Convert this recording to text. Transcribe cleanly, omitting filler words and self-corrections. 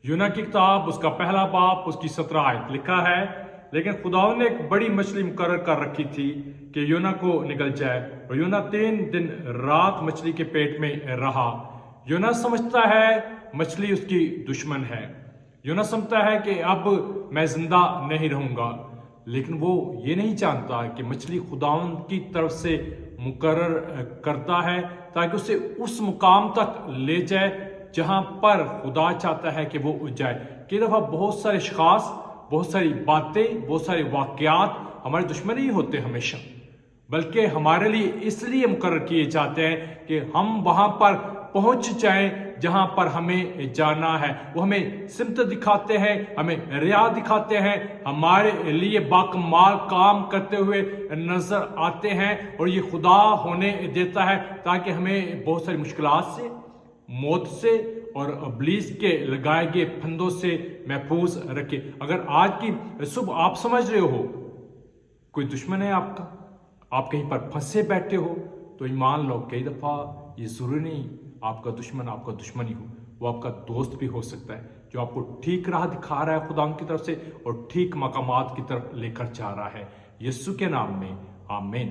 यूना की किताब उसका पहला बाब उसकी 17 आयत लिखा है, लेकिन खुदावंद ने एक बड़ी मछली मुकर्रर कर रखी थी कि यूना को निगल जाए, और यूना 3 दिन रात मछली के पेट में रहा। यूना समझता है मछली उसकी दुश्मन है। यूना समझता है कि अब मैं जिंदा नहीं रहूंगा, लेकिन वो ये नहीं जानता कि मछली खुदावंद की तरफ से मुकर्रर करता है ताकि उसे उस मुकाम तक ले जाए जहां पर खुदा चाहता है कि वो जाए। कई दफ़ा बहुत सारे अशख़ास, बहुत सारी बातें, बहुत सारे वाक़यात हमारे दुश्मन ही होते हमेशा, बल्कि हमारे लिए इसलिए मुकर्रर किए जाते हैं कि हम वहां पर पहुंच जाएं जहां पर हमें जाना है। वो हमें सिमत दिखाते हैं, हमें रिया दिखाते हैं, हमारे लिए बाकमाल काम करते हुए नजर आते हैं, और ये खुदा होने देता है ताकि हमें बहुत सारी मुश्किलात से, मौत से और इब्लीस के लगाए गए फंदों से महफूज रखे। अगर आज की सुबह आप समझ रहे हो कोई दुश्मन है आपका, आप कहीं पर फंसे बैठे हो, तो ईमान लो कई दफ़ा ये ज़रूरी नहीं आपका दुश्मन ही हो, वो आपका दोस्त भी हो सकता है जो आपको ठीक राह दिखा रहा है खुदा की तरफ से और ठीक मकामात की तरफ लेकर जा रहा है। यीशु के नाम में आमीन।